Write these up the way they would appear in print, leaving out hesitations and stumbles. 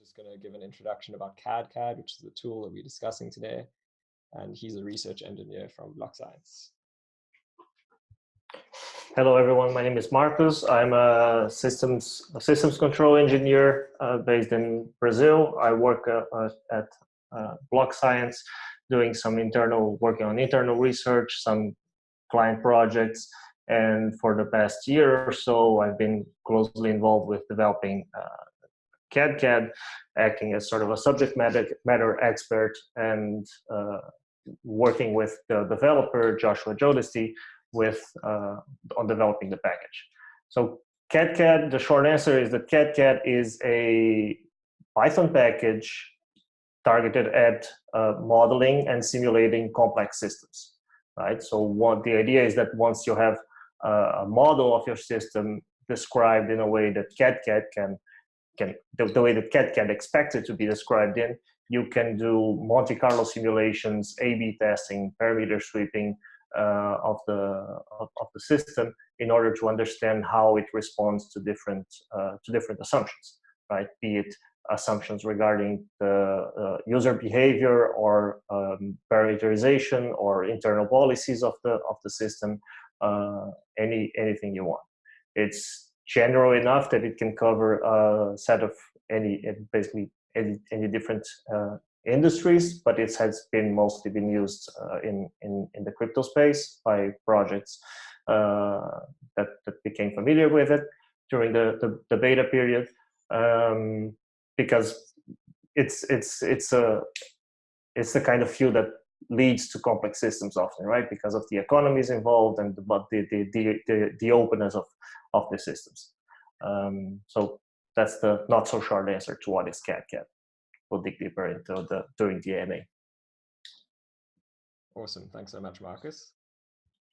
just going to give an introduction about cadCAD, which is the tool that we're discussing today. And he's a research engineer from BlockScience. Hello, everyone. My name is Markus. I'm a systems control engineer based in Brazil. I work at BlockScience, doing some working on internal research, some client projects. And for the past year or so, I've been closely involved with developing cadCAD, acting as sort of a subject matter expert and working with the developer, Joshua Jodesty, on developing the package. So cadCAD, the short answer is that cadCAD is a Python package targeted at modeling and simulating complex systems, right? So the idea is that once you have a model of your system described in a way that cadCAD the way that cadCAD expects it to be described in, you can do Monte Carlo simulations, A/B testing, parameter sweeping of the system in order to understand how it responds to different assumptions, right? Be it assumptions regarding the user behavior or parameterization or internal policies of the system, anything you want. It's general enough that it can cover a set of basically any different industries, but it has mostly been used in the crypto space by projects that became familiar with it during the beta period, because it's the kind of field that leads to complex systems often, right? Because of the economies involved and the openness of the systems. So that's the not so short answer to what is cadCAD. We'll dig deeper into during the AMA. Awesome, thanks so much, Markus.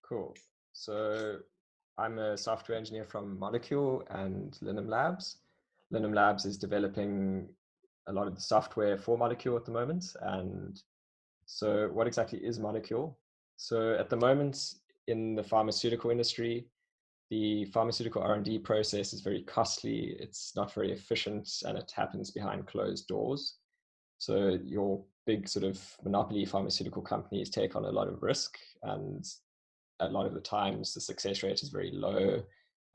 Cool. So I'm a software engineer from Molecule and Linum Labs. Linum Labs is developing a lot of the software for Molecule at the moment. And so what exactly is Molecule? So at the moment in the pharmaceutical industry, the pharmaceutical R&D process is very costly. It's not very efficient and it happens behind closed doors. So your big sort of monopoly pharmaceutical companies take on a lot of risk, and a lot of the times the success rate is very low,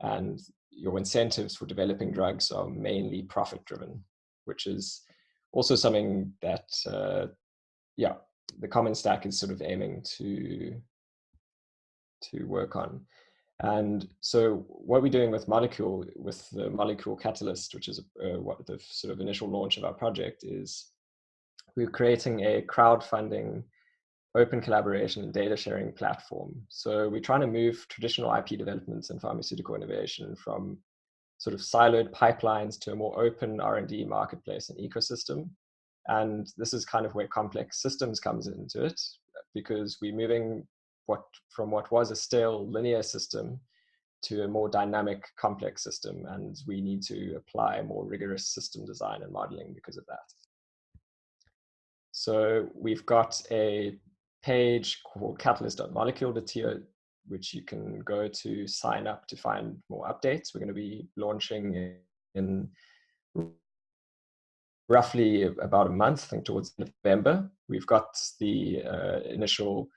and your incentives for developing drugs are mainly profit driven, which is also something that, the common stack is sort of aiming to work on. And so what we're doing with Molecule, with the Molecule Catalyst, which is what the sort of initial launch of our project is, we're creating a crowdfunding, open collaboration and data sharing platform. So we're trying to move traditional IP developments and pharmaceutical innovation from sort of siloed pipelines to a more open R&D marketplace and ecosystem. And this is kind of where complex systems comes into it, because we're moving from what was a stale linear system to a more dynamic complex system, and we need to apply more rigorous system design and modeling because of that. So we've got a page called catalyst.molecule.to, which you can go to sign up to find more updates. We're going to be launching in roughly about a month, I think towards November. We've got the initial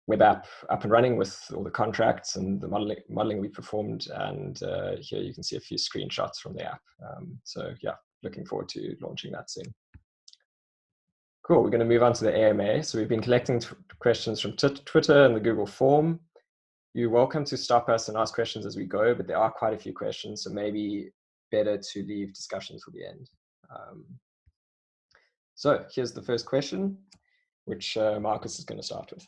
web app up and running with all the contracts and the modeling we performed. And here you can see a few screenshots from the app. So yeah, looking forward to launching that soon. Cool, we're going to move on to the AMA. So we've been collecting questions from Twitter and the Google form. You're welcome to stop us and ask questions as we go, but there are quite a few questions, so maybe better to leave discussion for the end. So here's the first question, which Markus is going to start with.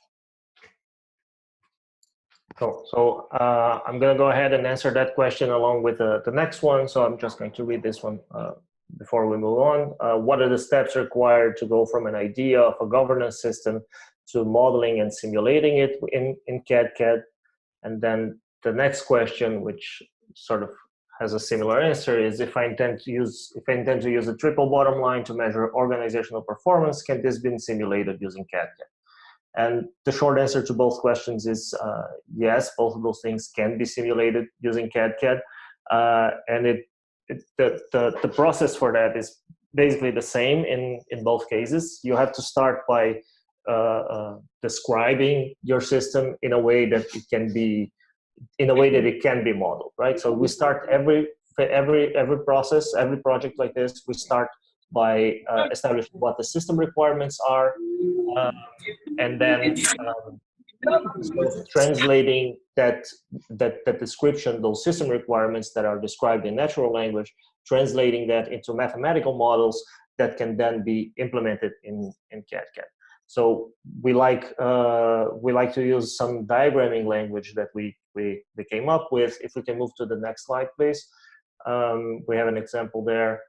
Cool. So I'm going to go ahead and answer that question along with the next one. So I'm just going to read this one before we move on. What are the steps required to go from an idea of a governance system to modeling and simulating it in cadCAD? And then the next question, which sort of has a similar answer, is if I intend to use a triple bottom line to measure organizational performance, can this be simulated using cadCAD? And the short answer to both questions is yes, both of those things can be simulated using cadCAD. And the process for that is basically the same in both cases. You have to start by describing your system in a way that it can be modeled, right? So we start every process, every project like this, we start by establishing what the system requirements are, and then sort of translating that description, those system requirements that are described in natural language, translating that into mathematical models that can then be implemented in cadCAD. So we like to use some diagramming language that we came up with. If we can move to the next slide, please. We have an example there.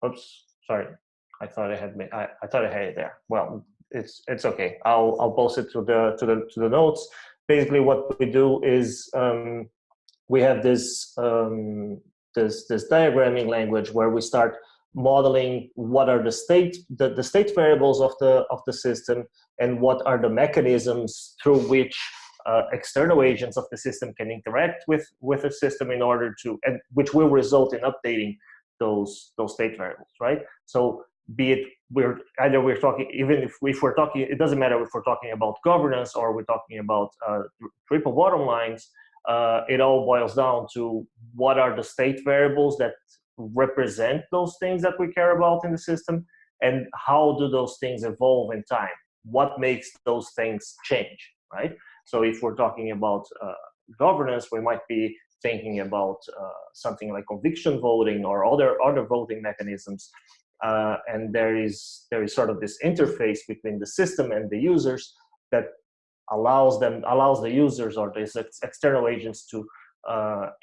Oops, sorry. I thought I had it there. Well, it's okay. I'll post it to the notes. Basically, what we do is we have this diagramming language where we start modeling what are the state variables of the system, and what are the mechanisms through which external agents of the system can interact with the system in order to, and which will result in updating those state variables, right? So be it we're talking, even if we're talking, it doesn't matter if we're talking about governance or we're talking about triple bottom lines. It all boils down to what are the state variables that represent those things that we care about in the system, and how do those things evolve in time? What makes those things change, right? So if we're talking about governance, we might be thinking about something like conviction voting or other voting mechanisms. And there is sort of this interface between the system and the users that allows the users or these external agents to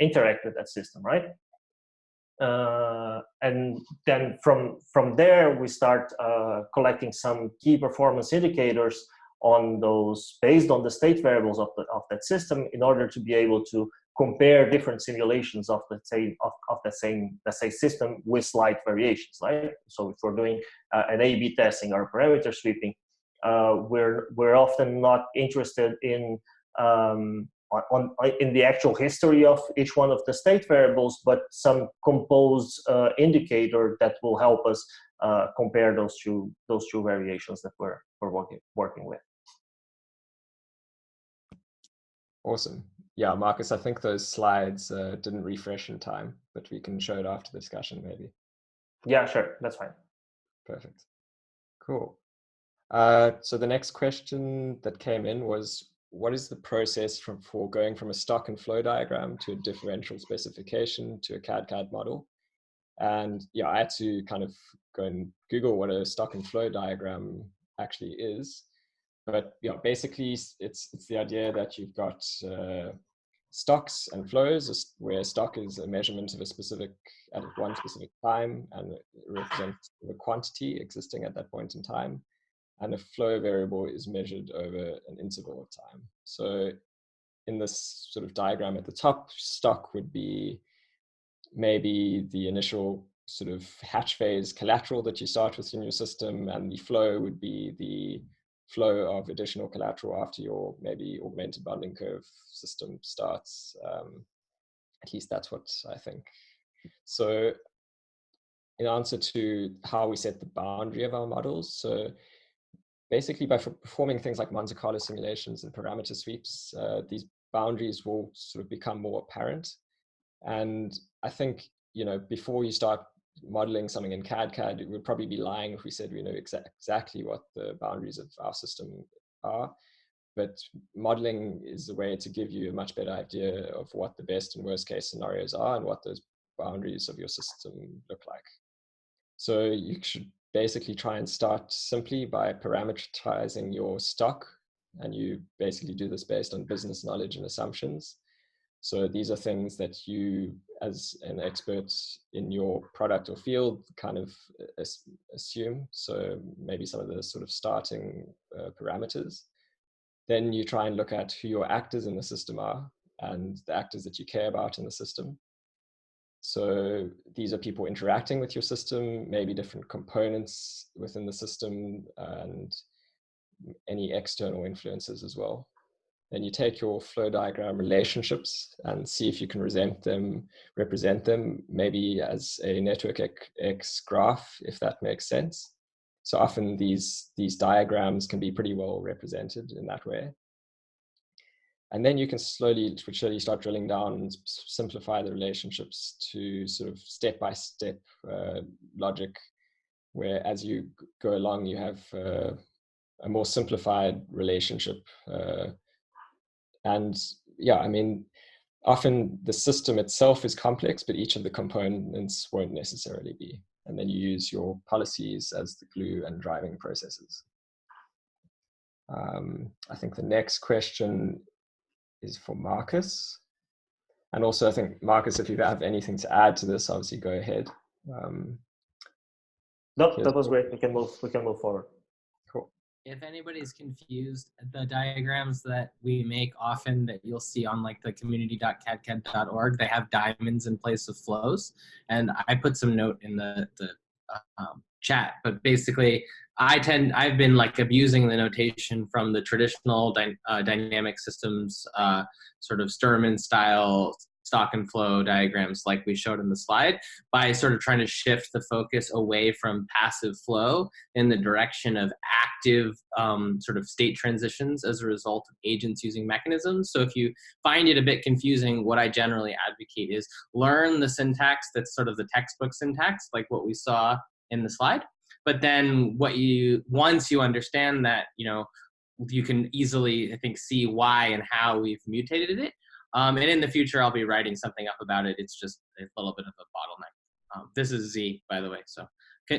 interact with that system, right? And then from there we start collecting some key performance indicators on those, based on the state variables of that system, in order to be able to compare different simulations of the same let's say system with slight variations, right? So if we're doing an A/B testing or parameter sweeping, we're often not interested in in the actual history of each one of the state variables, but some composed indicator that will help us compare those two variations that we're working with. Awesome. Yeah, Marcus, I think those slides didn't refresh in time, but we can show it after the discussion maybe. Yeah, sure, that's fine. Perfect. Cool. So the next question that came in was, what is the process for going from a stock and flow diagram to a differential specification to a cadCAD model? And yeah, I had to kind of go and Google what a stock and flow diagram actually is. But yeah, basically it's the idea that you've got stocks and flows, where stock is a measurement of at one specific time, and it represents the quantity existing at that point in time. And a flow variable is measured over an interval of time. So in this sort of diagram at the top, stock would be maybe the initial sort of hatch phase collateral that you start with in your system, and the flow would be the flow of additional collateral after your maybe augmented bonding curve system starts. At least that's what I think. So in answer to how we set the boundary of our models, so basically by performing things like Monte Carlo simulations and parameter sweeps, these boundaries will sort of become more apparent. And I think, before you start modeling something in cadCAD, it would probably be lying if we said we know exactly what the boundaries of our system are. But modeling is a way to give you a much better idea of what the best and worst case scenarios are and what those boundaries of your system look like. So you should basically try and start simply by parameterizing your stock. And you basically do this based on business knowledge and assumptions. So these are things that you, as an expert in your product or field, kind of assume. So maybe some of the sort of starting parameters. Then you try and look at who your actors in the system are and the actors that you care about in the system. So these are people interacting with your system, maybe different components within the system, and any external influences as well. Then you take your flow diagram relationships and see if you can represent them maybe as a network X graph, if that makes sense. So often these diagrams can be pretty well represented in that way. And then you can slowly start drilling down and simplify the relationships to sort of step-by-step logic, where as you go along, you have a more simplified relationship. And yeah, I mean, often the system itself is complex, but each of the components won't necessarily be. And then you use your policies as the glue and driving processes. I think the next question is for Markus. And also, I think, Markus, if you have anything to add to this, obviously go ahead. No, that was great. We can move forward. Cool. If anybody's confused, the diagrams that we make often that you'll see on like the community.cadcad.org, they have diamonds in place of flows. And I put some note in the chat, but basically I've been like abusing the notation from the traditional dynamic systems, sort of Sturman style stock and flow diagrams like we showed in the slide, by sort of trying to shift the focus away from passive flow in the direction of active sort of state transitions as a result of agents using mechanisms. So if you find it a bit confusing, what I generally advocate is learn the syntax that's sort of the textbook syntax, like what we saw in the slide. But then once you understand that, you can easily, I think, see why and how we've mutated it. And in the future, I'll be writing something up about it. It's just a little bit of a bottleneck. This is Z, by the way. So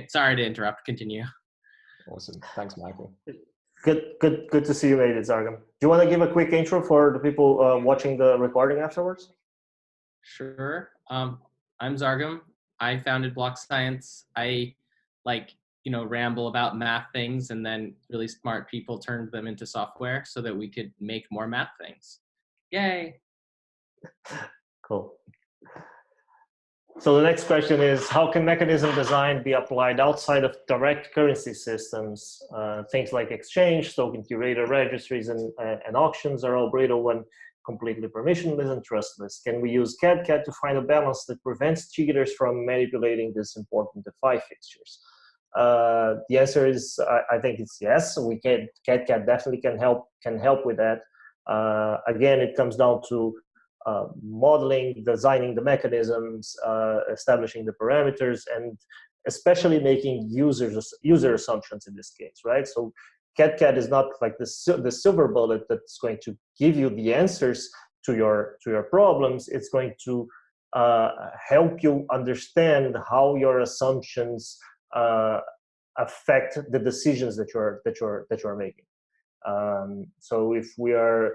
sorry to interrupt. Continue. Awesome. Thanks, Michael. Good to see you made it, Zargam. Do you want to give a quick intro for the people watching the recording afterwards? Sure. I'm Zargam. I founded BlockScience. I ramble about math things, and then really smart people turned them into software so that we could make more math things. Yay. Cool. So the next question is, how can mechanism design be applied outside of direct currency systems? Things like exchange, token curator registries, and auctions are all brittle when completely permissionless and trustless. Can we use cadCAD to find a balance that prevents cheaters from manipulating this important DeFi fixtures? The answer is, I think it's yes. cadCAD definitely can help with that. Again, it comes down to modeling, designing the mechanisms, establishing the parameters, and especially making user assumptions in this case, right? So cadCAD is not like the silver bullet that's going to give you the answers to your problems. It's going to help you understand how your assumptions affect the decisions that you're making. So if we're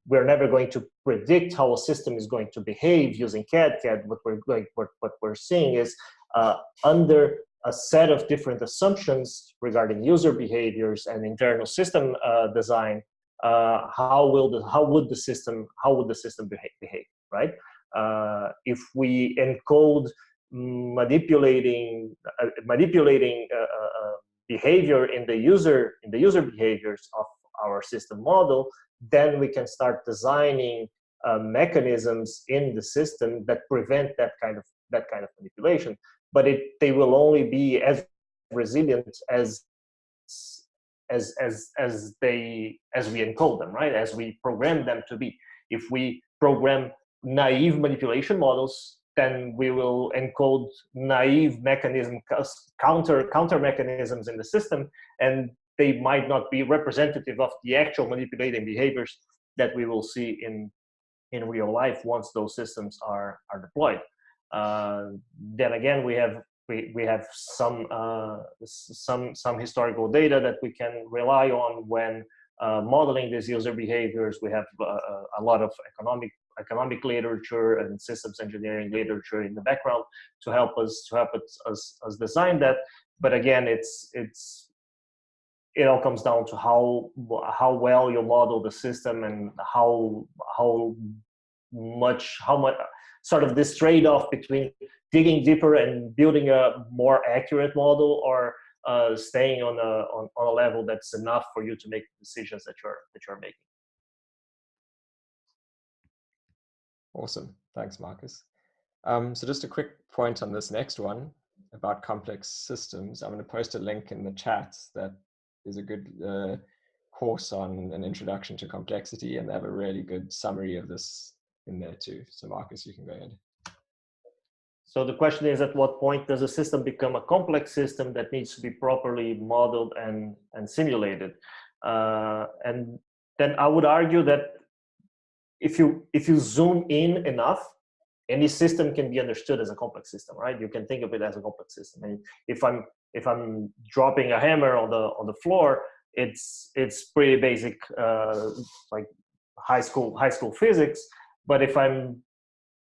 never going to predict how a system is going to behave using cadCAD, what we're seeing is under a set of different assumptions regarding user behaviors and internal system design, how would the system behave, right? If we encode manipulating behavior in the user behaviors of our system model, then we can start designing mechanisms in the system that prevent that kind of manipulation. But they will only be as resilient as we encode them, right? As we program them to be. If we program naive manipulation models, then we will encode naive counter mechanisms in the system, and they might not be representative of the actual manipulating behaviors that we will see in real life once those systems are deployed. Then again, we have some historical data that we can rely on when modeling these user behaviors. We have a lot of economic literature and systems engineering literature in the background to help us design that. But again, it all comes down to how well you model the system and how much sort of this trade-off between digging deeper and building a more accurate model, or staying on a level that's enough for you to make the decisions that you're making. Awesome. Thanks, Markus. So just a quick point on this next one about complex systems. I'm going to post a link in the chat that is a good course on an introduction to complexity, and they have a really good summary of this in there too. So Markus, you can go ahead. So the question is, at what point does a system become a complex system that needs to be properly modeled and simulated? And then I would argue that if you zoom in enough, any system can be understood as a complex system, right? You can think of it as a complex system. And if I'm dropping a hammer on the floor, it's pretty basic, like high school physics. But if I'm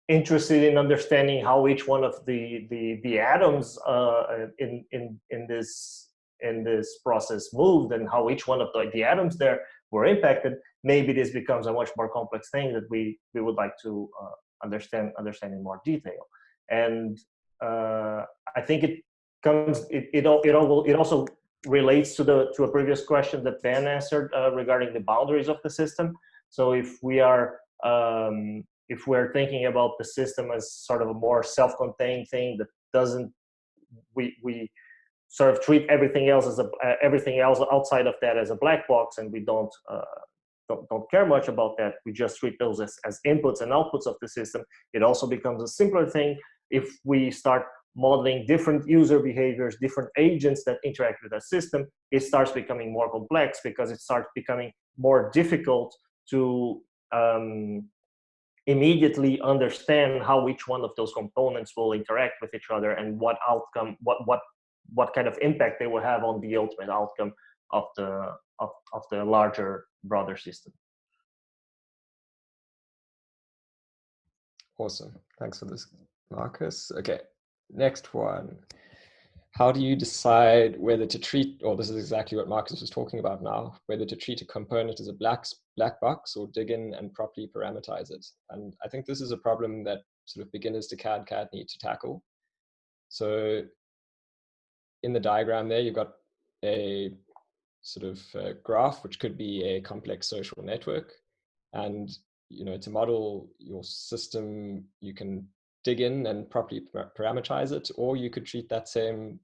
interested in understanding how each one of the atoms in this process moved, and how each one of the atoms there were impacted, maybe this becomes a much more complex thing that we would like to understand in more detail. And I think it also relates to a previous question that Ben answered regarding the boundaries of the system. So if we're thinking about the system as sort of a more self-contained thing that doesn't, we sort of treat everything else outside of that as a black box, and we don't care much about that. We just treat those as inputs and outputs of the system. It also becomes a simpler thing if we start modeling different user behaviors, different agents that interact with that system. It starts becoming more complex because it starts becoming more difficult to immediately understand how each one of those components will interact with each other, and what outcome, what kind of impact they will have on the ultimate outcome of the larger, broader system. Awesome. Thanks for this, Markus. Okay, next one. How do you decide whether to treat, or this is exactly what Markus was talking about now, whether to treat a component as a black box or dig in and properly parameterize it? And I think this is a problem that sort of beginners to cadCAD need to tackle. So in the diagram there, you've got a sort of graph, which could be a complex social network. And to model your system, you can dig in and properly parameterize it, or you could treat that same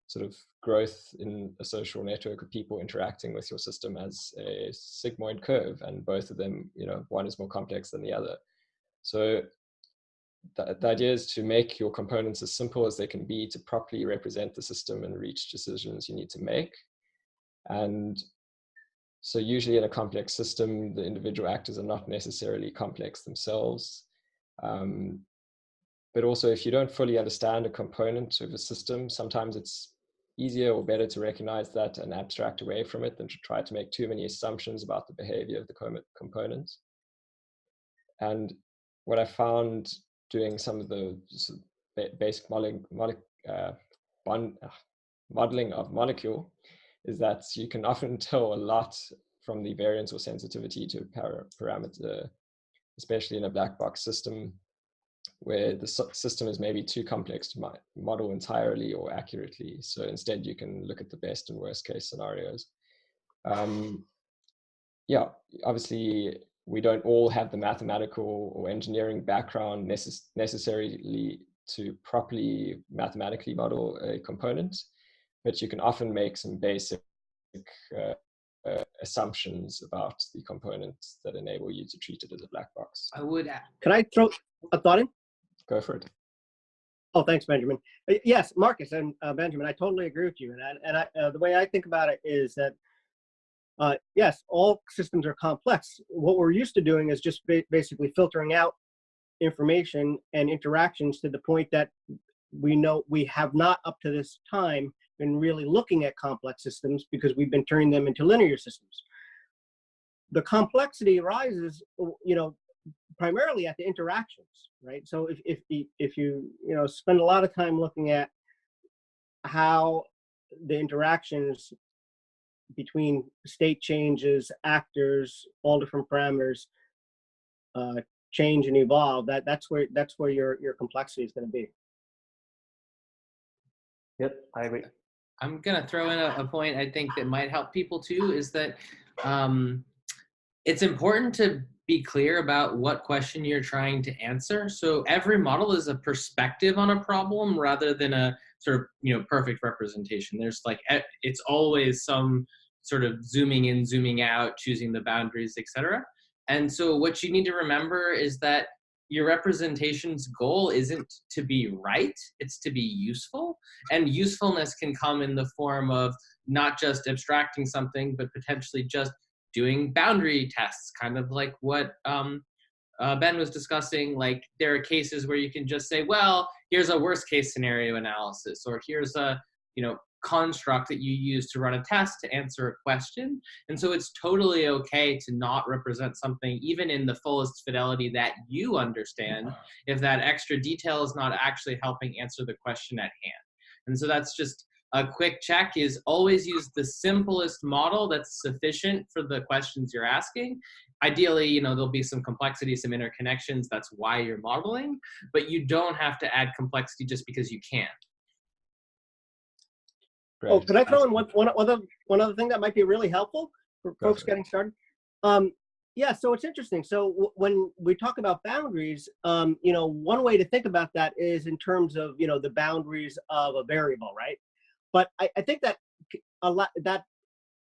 sort of growth in a social network of people interacting with your system as a sigmoid curve, and both of them, one is more complex than the other. So the idea is to make your components as simple as they can be to properly represent the system and reach decisions you need to make. And so usually in a complex system, the individual actors are not necessarily complex themselves. But also, if you don't fully understand a component of a system, sometimes it's easier or better to recognize that and abstract away from it than to try to make too many assumptions about the behavior of the components. And what I found doing some of the basic modeling of Molecule is that you can often tell a lot from the variance or sensitivity to parameter, especially in a black box system, where the system is maybe too complex to model entirely or accurately. So instead, you can look at the best and worst case scenarios. Yeah, obviously, we don't all have the mathematical or engineering background necessarily to properly mathematically model a component, but you can often make some basic assumptions about the components that enable you to treat it as a black box. Can I throw a thought in? Go for it. Oh, thanks, Benjamin. Yes, Markus and Benjamin, I totally agree with you. And the way I think about it is that, yes, all systems are complex. What we're used to doing is just basically filtering out information and interactions to the point that we know we have not up to this time been really looking at complex systems because we've been turning them into linear systems. The complexity arises, primarily at the interactions, right? So if you spend a lot of time looking at how the interactions between state changes, actors, all different parameters change and evolve, that's where your complexity is going to be. Yep, I agree. I'm going to throw in a point I think that might help people too, is that it's important to be clear about what question you're trying to answer. So every model is a perspective on a problem rather than a sort of, perfect representation. There's like, it's always some sort of zooming in, zooming out, choosing the boundaries, etc. And so what you need to remember is that your representation's goal isn't to be right, it's to be useful. And usefulness can come in the form of not just abstracting something, but potentially just doing boundary tests, kind of like what Ben was discussing. Like there are cases where you can just say, well, here's a worst case scenario analysis, or here's a construct that you use to run a test to answer a question. And so it's totally okay to not represent something even in the fullest fidelity that you understand if that extra detail is not actually helping answer the question at hand. And so that's just a quick check, is always use the simplest model that's sufficient for the questions you're asking. Ideally, there'll be some complexity, some interconnections. That's why you're modeling, but you don't have to add complexity just because you can. Great. Oh, can I throw in one other thing that might be really helpful for folks getting started? Yeah, so it's interesting. So when we talk about boundaries, one way to think about that is in terms of, the boundaries of a variable, right? But I think that that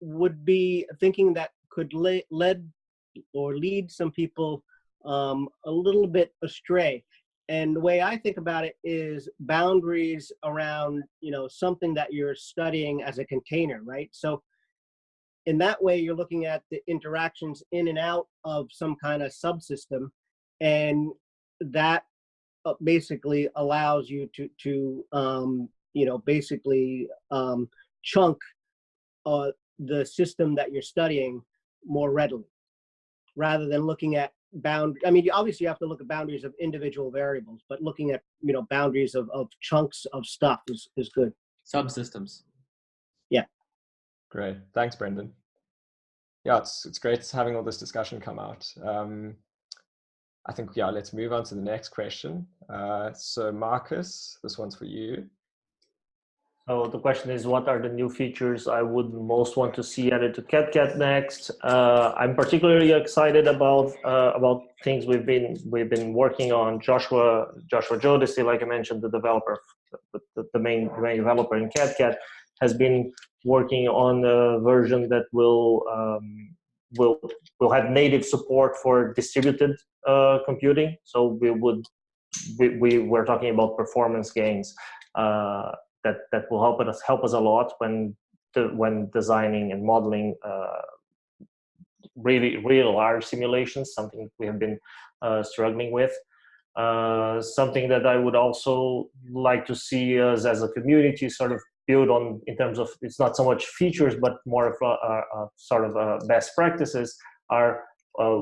would be thinking that could lead some people a little bit astray. And the way I think about it is boundaries around, something that you're studying as a container, right? So in that way, you're looking at the interactions in and out of some kind of subsystem, and that basically allows you to chunk the system that you're studying more readily, rather than looking at you obviously have to look at boundaries of individual variables, but looking at, boundaries of chunks of stuff is good. Subsystems. Yeah. Great. Thanks, Brendan. Yeah, it's great having all this discussion come out. I think, let's move on to the next question. So Markus, this one's for you. So the question is, what are the new features I would most want to see added to cadCAD next? I'm particularly excited about things we've been working on. Joshua Jodeci, like I mentioned, the developer, the main developer in cadCAD, has been working on a version that will have native support for distributed computing. So we're talking about performance gains. That will help us a lot when designing and modeling real large simulations, something we have been struggling with. Something that I would also like to see us as a community sort of build on, in terms of, it's not so much features but more of a sort of best practices, are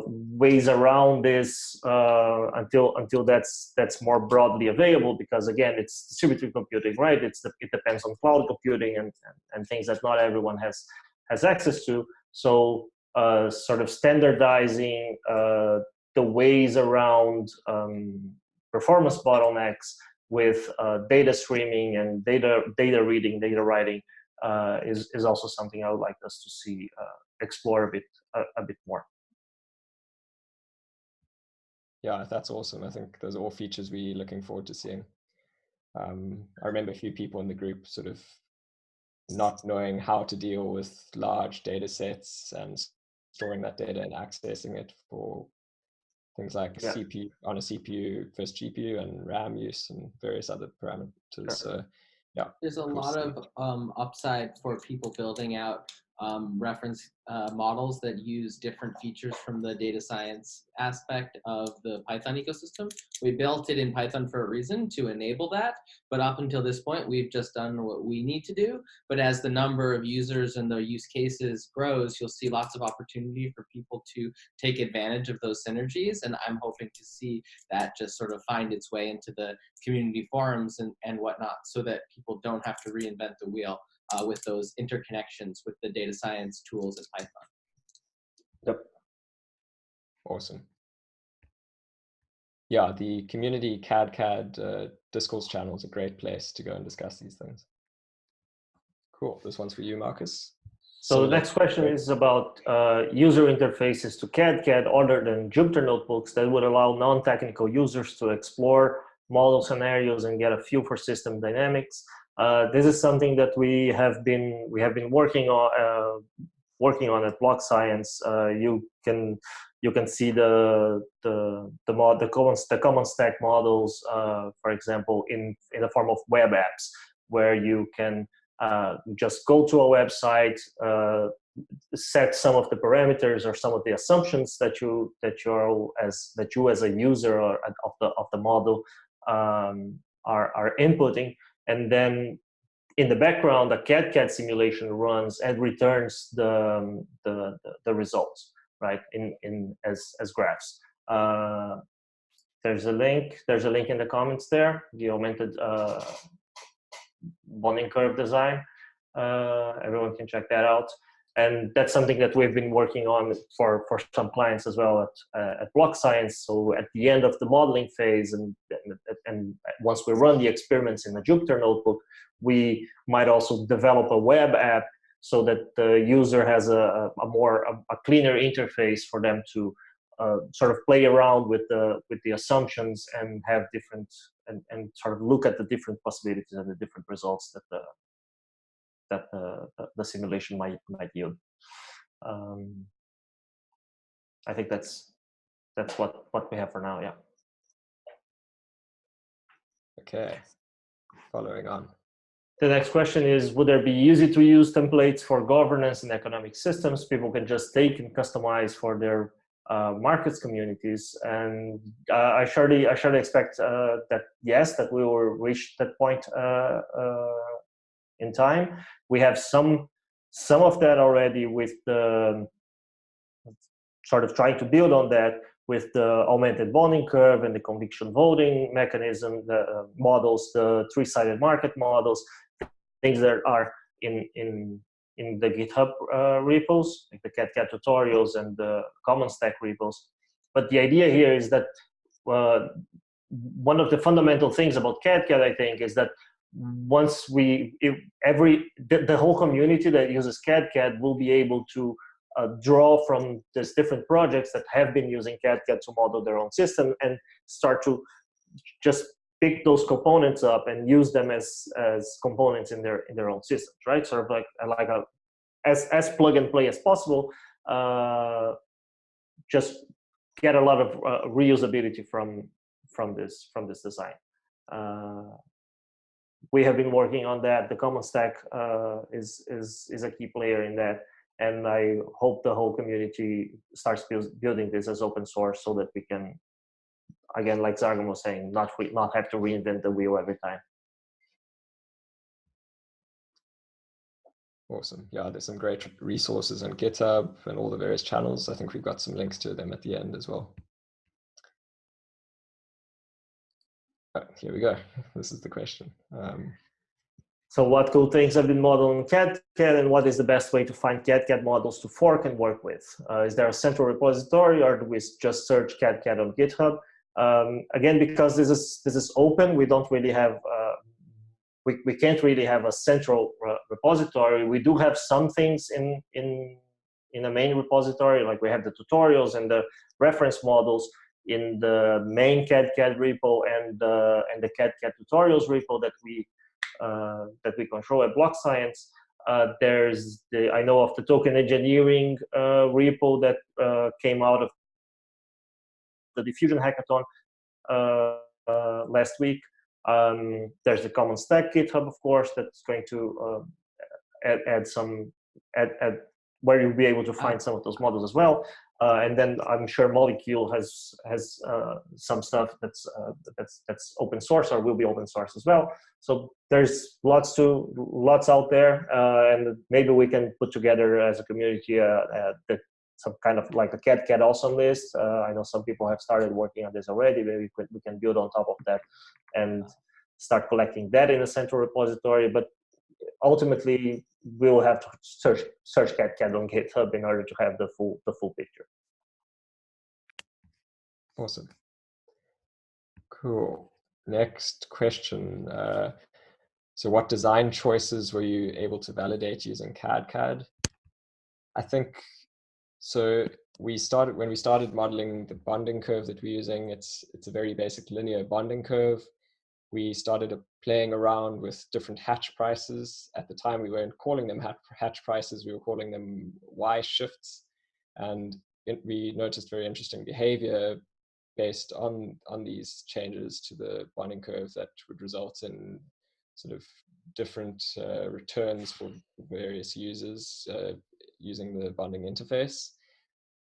ways around this until that's more broadly available, because again, it's distributed computing, right? It depends on cloud computing and things that not everyone has access to. So sort of standardizing the ways around performance bottlenecks with data streaming and data reading, data writing is also something I would like us to see explore a bit more. Yeah, that's awesome. I think those are all features we're looking forward to seeing. I remember a few people in the group sort of not knowing how to deal with large data sets and storing that data and accessing it for things like CPU on a CPU versus GPU and RAM use and various other parameters. Sure. So yeah, there's a lot of upside for people building out reference models that use different features from the data science aspect of the Python ecosystem. We built it in Python for a reason, to enable that, but up until this point, we've just done what we need to do. But as the number of users and their use cases grows, you'll see lots of opportunity for people to take advantage of those synergies, and I'm hoping to see that just sort of find its way into the community forums and whatnot, so that people don't have to reinvent the wheel with those interconnections with the data science tools as Python. Yep. Awesome. Yeah, the community cadCAD discourse channel is a great place to go and discuss these things. Cool. This one's for you, Markus. So the next question is about user interfaces to cadCAD other than Jupyter notebooks that would allow non-technical users to explore model scenarios and get a feel for system dynamics. This is something that we have been working on at BlockScience. You can see the common stack models, for example, in the form of web apps, where you can just go to a website, set some of the parameters or some of the assumptions that you as a user or of the model are inputting, and then in the background a cadCAD simulation runs and returns the results, right, as graphs. There's a link in the comments there, the augmented bonding curve design. Everyone can check that out. And that's something that we've been working on for some clients as well at BlockScience. So at the end of the modeling phase, and once we run the experiments in a Jupyter notebook, we might also develop a web app so that the user has a cleaner interface for them to sort of play around with the assumptions and have different and sort of look at the different possibilities and the different results that the simulation might yield. I think that's what we have for now. Yeah. Okay. Following on. The next question is, would there be easy-to-use templates for governance in economic systems people can just take and customize for their markets communities? And I surely expect that yes, that we will reach that point in time. We have some of that already with the sort of trying to build on that with the augmented bonding curve and the conviction voting mechanism, the models, the three-sided market models, things that are in the GitHub repos, like the cadCAD tutorials and the common stack repos. But the idea here is that one of the fundamental things about cadCAD, I think, is that once the whole community that uses cadCAD will be able to draw from these different projects that have been using cadCAD to model their own system and start to just pick those components up and use them as components in their own systems, right? Sort of like as plug and play as possible. Just get a lot of reusability from this design. We have been working on that. The common stack is a key player in that, and I hope the whole community starts building this as open source so that we can, again, like Zargan was saying, not have to reinvent the wheel every time. Awesome. Yeah, there's some great resources on GitHub and all the various channels. I think we've got some links to them at the end as well. Here we go. This is the question. So what cool things have been modeled in cadCAD, and what is the best way to find cadCAD models to fork and work with? Is there a central repository, or do we just search cadCAD on GitHub? Again, because this is open, we don't really have we can't really have a central repository. We do have some things in a main repository, like we have the tutorials and the reference models in the main cadCAD repo and the cadCAD tutorials repo that we control at BlockScience. There's I know of the token engineering repo that came out of the Diffusion Hackathon last week. There's the Common Stack GitHub, of course, that's going to add where you'll be able to find some of those models as well. And then I'm sure Molecule has some stuff that's open source or will be open source as well. So there's lots out there, and maybe we can put together as a community some kind of like a cadCAD awesome list. I know some people have started working on this already. Maybe we can build on top of that and start collecting that in a central repository. But ultimately, we will have to search cadCAD on GitHub in order to have the full picture. Awesome. Cool. Next question. So what design choices were you able to validate using cadCAD? I think so. When we started modeling the bonding curve that we're using, it's a very basic linear bonding curve. We started playing around with different hatch prices. At the time, we weren't calling them hatch prices, we were calling them Y shifts. And we noticed very interesting behavior based on these changes to the bonding curve that would result in sort of different returns for various users using the bonding interface.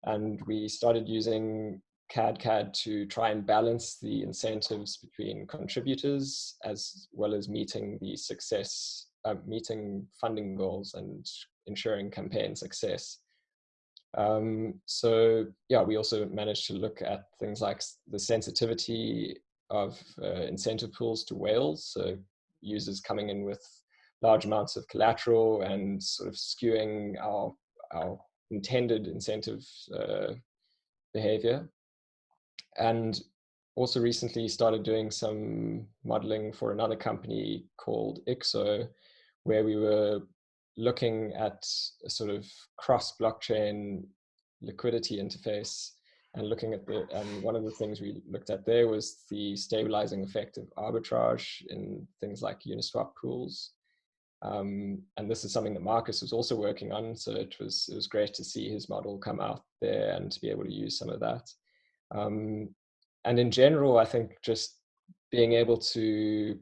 And we started using cadCAD to try and balance the incentives between contributors as well as meeting the meeting funding goals and ensuring campaign success. So yeah, we also managed to look at things like the sensitivity of incentive pools to whales. So users coming in with large amounts of collateral and sort of skewing our intended incentive behavior. And also recently started doing some modeling for another company called IXO, where we were looking at a sort of cross-blockchain liquidity interface and looking at and one of the things we looked at there was the stabilizing effect of arbitrage in things like Uniswap pools. And this is something that Markus was also working on, so it was great to see his model come out there and to be able to use some of that. And in general, I think just being able to,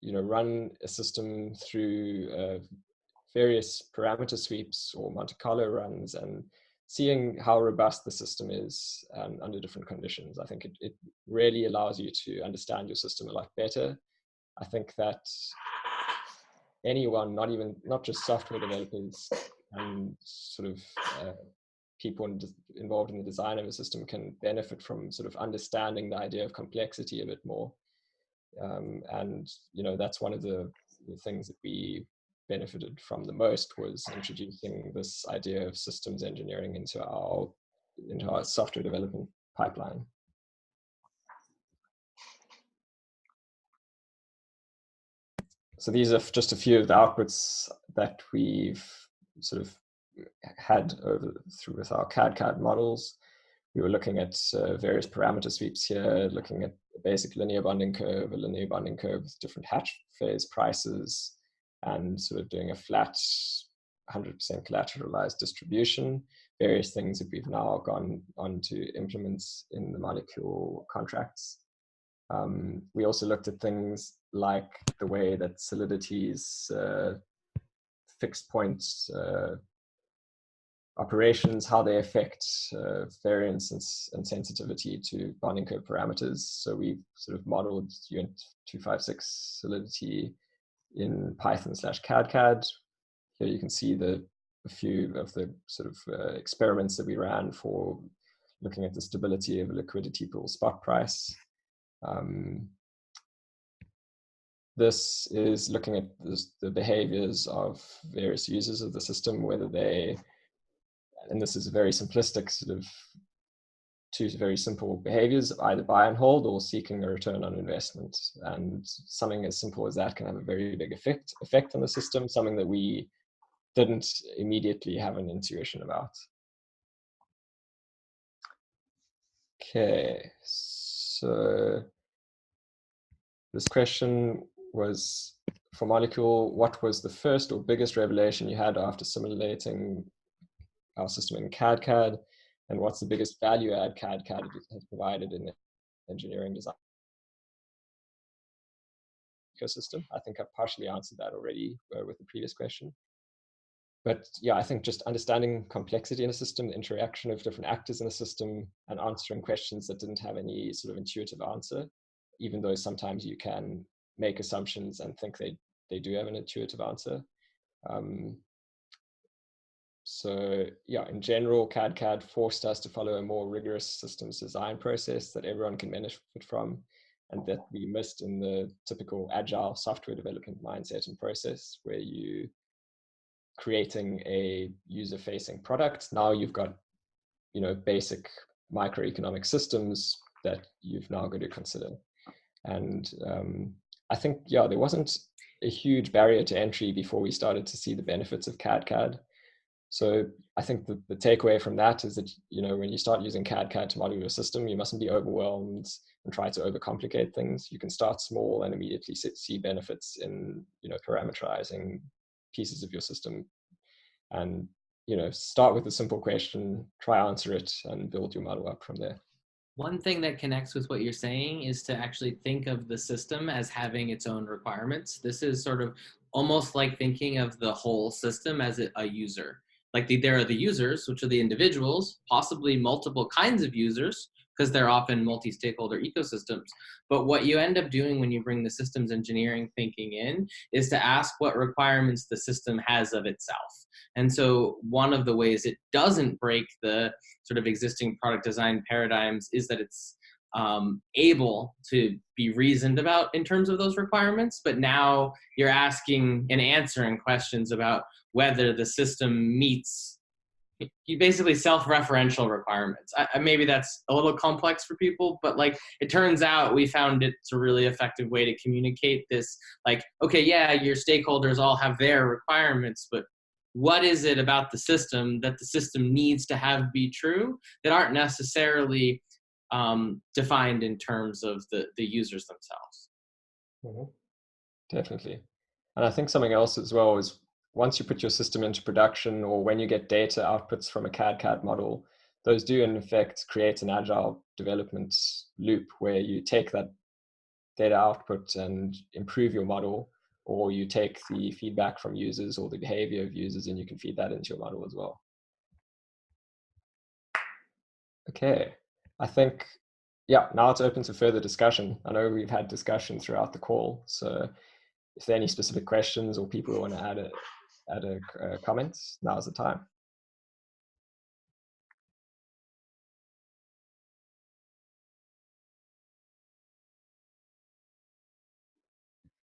run a system through various parameter sweeps or Monte Carlo runs and seeing how robust the system is under different conditions. I think it really allows you to understand your system a lot better. I think that anyone, not just software developers and sort of people involved in the design of a system can benefit from sort of understanding the idea of complexity a bit more. And that's one of the things that we benefited from the most, was introducing this idea of systems engineering into our software development pipeline. So these are just a few of the outputs that we've sort of had with our cadCAD models. We were looking at various parameter sweeps here, looking at a basic linear bonding curve, a linear bonding curve with different hatch phase prices, and sort of doing a flat 100% collateralized distribution, various things that we've now gone on to implement in the Molecule contracts. We also looked at things like the way that Solidity's fixed points operations, how they affect variance and sensitivity to bonding curve parameters. So we sort of modeled Unit 256 Solidity in Python/cadCAD. Here you can see a few of the sort of experiments that we ran for looking at the stability of a liquidity pool spot price. This is looking at the behaviors of various users of the system, whether they, and this is a very simplistic sort of two very simple behaviors, either buy and hold or seeking a return on investment. And something as simple as that can have a very big effect on the system, something that we didn't immediately have an intuition about. Okay, so this question was for Molecule: what was the first or biggest revelation you had after simulating our system in cadCAD, and what's the biggest value add cadCAD has provided in the engineering design ecosystem? I think I've partially answered that already with the previous question. But yeah, I think just understanding complexity in a system, the interaction of different actors in the system, and answering questions that didn't have any sort of intuitive answer, even though sometimes you can make assumptions and think they do have an intuitive answer. So yeah, in general, cadCAD forced us to follow a more rigorous systems design process that everyone can benefit from, and that we missed in the typical agile software development mindset and process, where you creating a user-facing product. Now you've got, basic microeconomic systems that you've now got to consider. And I think, yeah, there wasn't a huge barrier to entry before we started to see the benefits of cadCAD. So I think the takeaway from that is that, you know, when you start using cadCAD to model your system, you mustn't be overwhelmed and try to overcomplicate things. You can start small and immediately see benefits in, you know, parameterizing pieces of your system. And, you know, start with a simple question, try answer it, and build your model up from there. One thing that connects with what you're saying is to actually think of the system as having its own requirements. This is sort of almost like thinking of the whole system as a user. Like there are the users, which are the individuals, possibly multiple kinds of users, because they're often multi-stakeholder ecosystems. But what you end up doing when you bring the systems engineering thinking in is to ask what requirements the system has of itself. And so one of the ways it doesn't break the sort of existing product design paradigms is that it's able to be reasoned about in terms of those requirements, but now you're asking and answering questions about whether the system meets basically self-referential requirements. Maybe that's a little complex for people, but like it turns out we found it's a really effective way to communicate this, like, okay, yeah, your stakeholders all have their requirements, but what is it about the system that the system needs to have be true that aren't necessarily defined in terms of the users themselves? Mm-hmm. Definitely. And I think something else as well is once you put your system into production, or when you get data outputs from a cadCAD model, those do in effect create an agile development loop where you take that data output and improve your model, or you take the feedback from users or the behavior of users and you can feed that into your model as well. Okay, I think, yeah, now it's open to further discussion. I know we've had discussion throughout the call, so if there are any specific questions or people who want to add a comment, now's the time.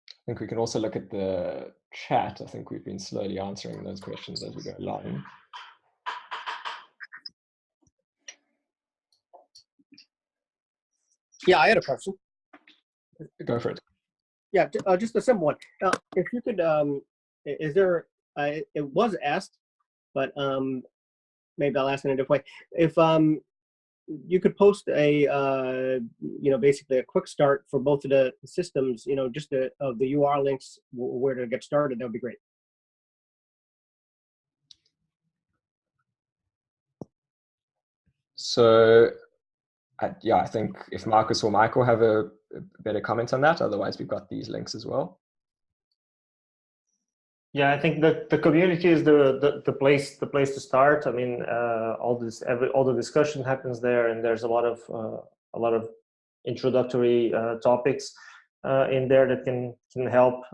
I think we can also look at the chat. I think we've been slowly answering those questions as we go along. Yeah, I had a question. Go for it. Yeah, just a simple one. If you could, is there? It was asked, but maybe I'll ask it in a different way. If you could post a, you know, basically a quick start for both of the systems, you know, just of the URL links where to get started, that would be great. So, yeah, I think if Markus or Michael have a better comment on that, otherwise we've got these links as well. Yeah, I think that the community is the place to start. I mean, all the discussion happens there, and there's a lot of introductory topics in there that can help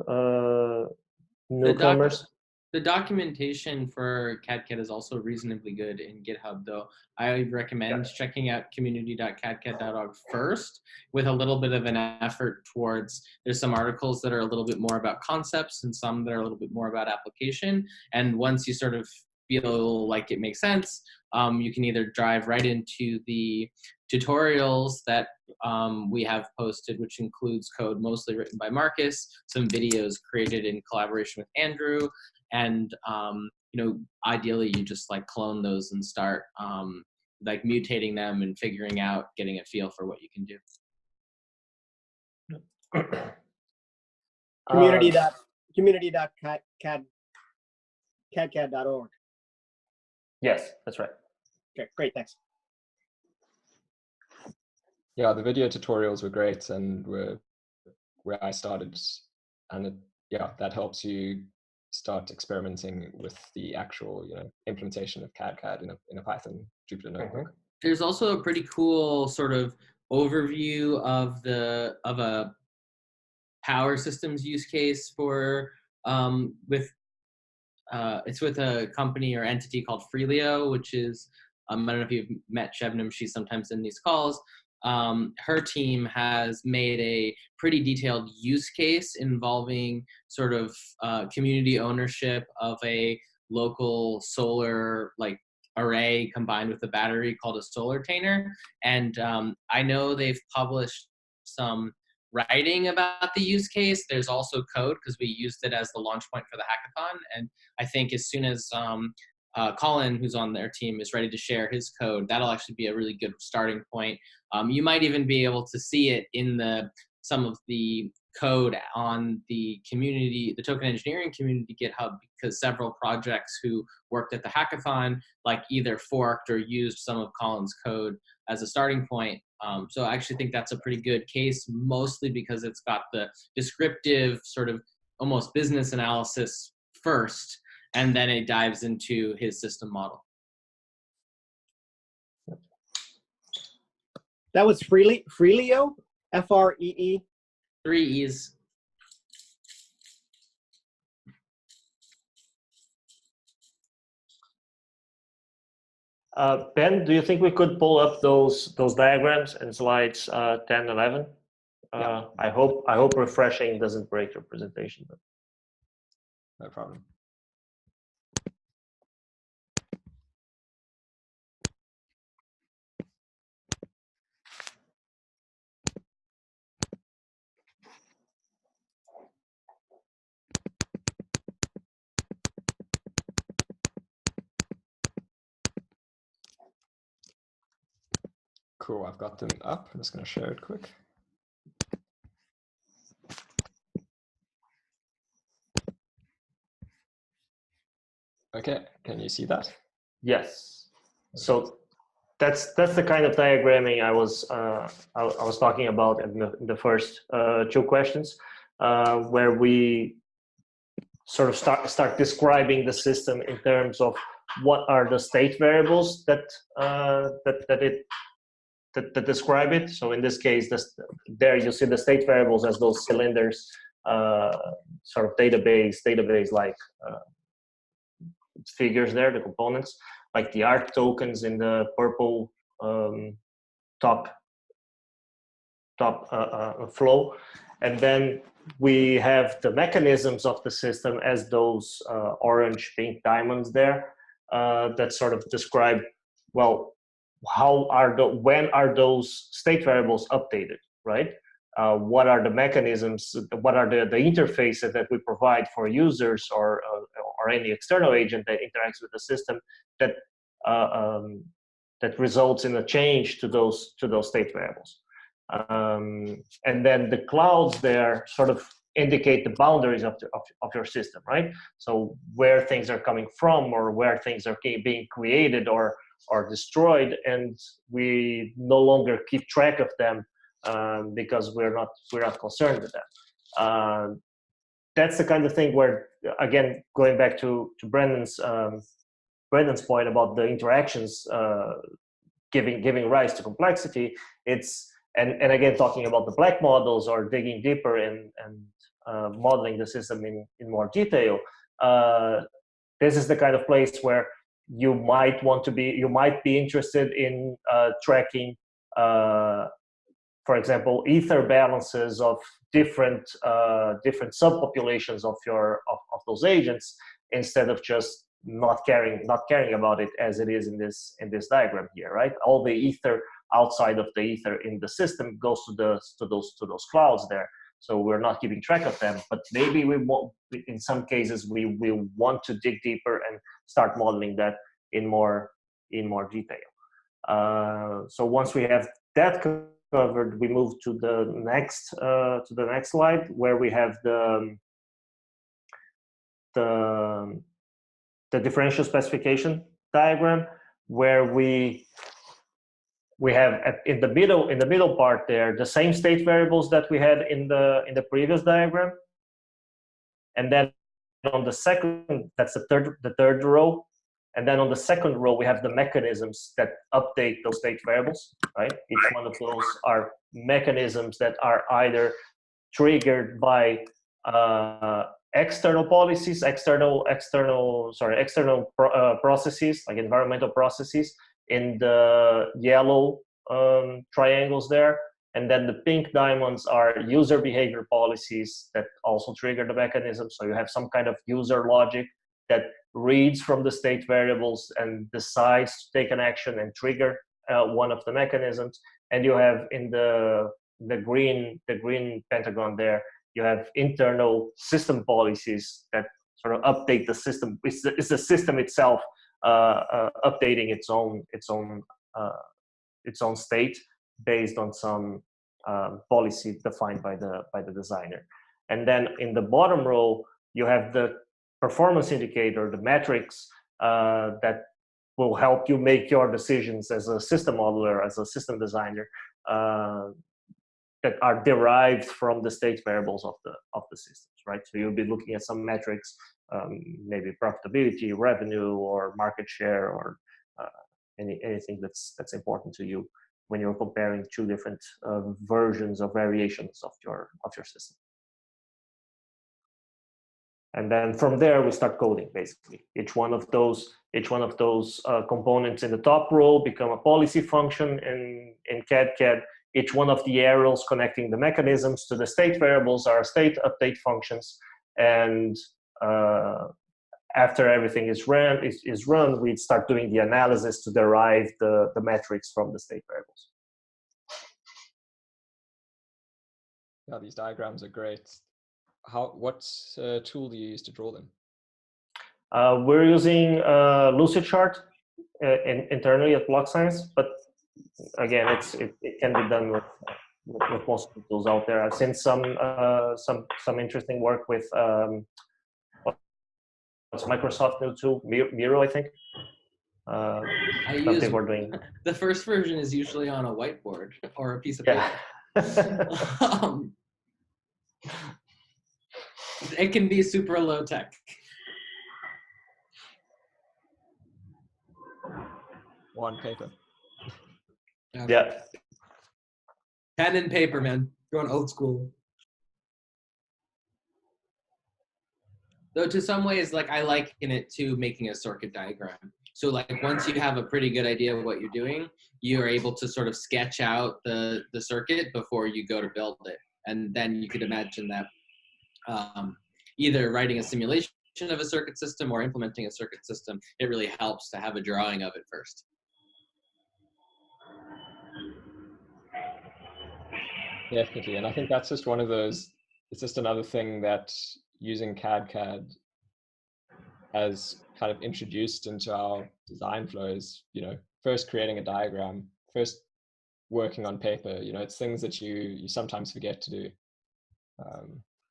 newcomers. The documentation for cadCAD is also reasonably good in GitHub, though. I recommend checking out community.cadcad.org first, with a little bit of an effort towards, there's some articles that are a little bit more about concepts and some that are a little bit more about application. And once you sort of feel like it makes sense, you can either drive right into the tutorials that we have posted, which includes code mostly written by Markus, some videos created in collaboration with Andrew, and you know, ideally you just like clone those and start like mutating them and figuring out, getting a feel for what you can do. Community.cadcad.org. Yes, that's right. Okay, great, thanks. Yeah, the video tutorials were great and were where I started, and yeah, that helps you start experimenting with the actual, you know, implementation of cadCAD in a Python Jupyter notebook. There's also a pretty cool sort of overview of a power systems use case for it's with a company or entity called Freelio, which is I don't know if you've met Shebnam. She's sometimes in these calls. Her team has made a pretty detailed use case involving sort of community ownership of a local solar like array combined with a battery called a solar tainer. And I know they've published some writing about the use case. There's also code because we used it as the launch point for the hackathon. And I think as soon as Colin, who's on their team, is ready to share his code, that'll actually be a really good starting point. You might even be able to see it in some of the code on the community, the token engineering community GitHub, because several projects who worked at the hackathon either forked or used some of Colin's code as a starting point. So I actually think that's a pretty good case, mostly because it's got the descriptive sort of almost business analysis first, and then it dives into his system model. That was Freelio, F-R-E-E. 3 E's. Ben, do you think we could pull up those diagrams in slides 10, 11? Yeah. I hope refreshing doesn't break your presentation. No problem. Cool, I've got them up. I'm just going to share it quick. Okay, can you see that? Yes. So that's the kind of diagramming I was talking about in the first 2 questions, where we sort of start describing the system in terms of what are the state variables that describe it. So in this case, there you see the state variables as those cylinders, sort of database like figures there, the components, like the ARC tokens in the purple top flow. And then we have the mechanisms of the system as those orange pink diamonds there that sort of describe, well, when are those state variables updated, right? What are the mechanisms, what are the interfaces that we provide for users or any external agent that interacts with the system that that results in a change to those state variables. And then the clouds there sort of indicate the boundaries of your system, right? So where things are coming from or where things are being created or destroyed, and we no longer keep track of them because we're not concerned with that. That's the kind of thing where, again, going back to Brendan's point about the interactions giving rise to complexity, and again talking about the black models or digging deeper and modeling the system in more detail. This is the kind of place where you might be interested in tracking, for example, ether balances of different subpopulations of those agents, instead of just not caring about it as it is in this diagram here, right? All the ether outside of the ether in the system goes to those clouds there. So we're not keeping track of them, but maybe we want, in some cases, we want to dig deeper and start modeling that in more detail. So once we have that covered, we move to the next slide, where we have the differential specification diagram, where we have in the middle part there the same state variables that we had in the previous diagram, and then on the second, that's the third row, and then on the second row we have the mechanisms that update those state variables, right? Each one of those are mechanisms that are either triggered by external policies, external processes, like environmental processes in the yellow triangles there, and then the pink diamonds are user behavior policies that also trigger the mechanism. So you have some kind of user logic that reads from the state variables and decides to take an action and trigger one of the mechanisms. And you have in the green pentagon there, you have internal system policies that sort of update the system. It's the system itself updating its own state based on some policy defined by the designer. And then in the bottom row, you have the performance indicator, the metrics that will help you make your decisions as a system modeler, as a system designer, that are derived from the state variables of the systems, right? So you'll be looking at some metrics, maybe profitability, revenue, or market share, or anything that's important to you when you're comparing two different versions or variations of your system. And then from there we start coding. Basically, each one of those components in the top row become a policy function in cadCAD. Each one of the arrows connecting the mechanisms to the state variables are state update functions. And after everything is run, we start doing the analysis to derive the metrics from the state variables. Yeah, these diagrams are great. What tool do you use to draw them? We're using Lucidchart internally at BlockScience, but again, it can be done with most of the tools out there. I've seen some interesting work with what's Microsoft new tool, Miro, I think. They were doing. The first version is usually on a whiteboard or a piece of Yeah. paper. It can be super low tech. One paper. Yeah. Pen and paper, man. Going old school. Though to some ways, like I liken it to making a circuit diagram. So like once you have a pretty good idea of what you're doing, you're able to sort of sketch out the circuit before you go to build it. And then you could imagine that either writing a simulation of a circuit system or implementing a circuit system, it really helps to have a drawing of it first. Definitely, and I think that's just one of those, it's just another thing that using cadCAD has kind of introduced into our design flows, first creating a diagram, first working on paper, it's things that you sometimes forget to do.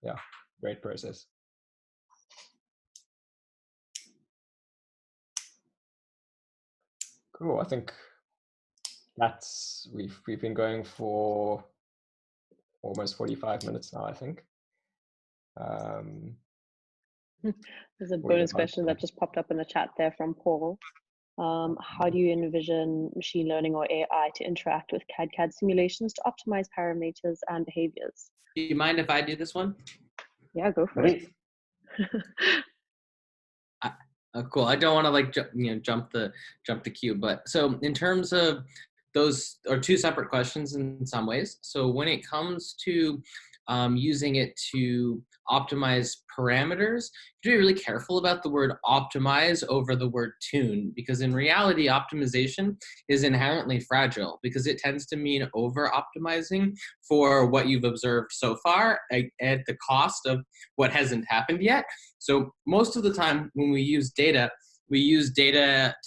Yeah, great process. Cool, I think we've been going for almost 45 minutes now, I think. There's a bonus question that just popped up in the chat there from Paul. How do you envision machine learning or AI to interact with cadCAD simulations to optimize parameters and behaviors? Do you mind if I do this one? Yeah, go for it. Cool. I don't want to like jump the queue, but so in terms of those are two separate questions in some ways. So when it comes to using it to optimize parameters, you have to be really careful about the word optimize over the word tune, because in reality, optimization is inherently fragile because it tends to mean over optimizing for what you've observed so far at the cost of what hasn't happened yet. So most of the time when we use data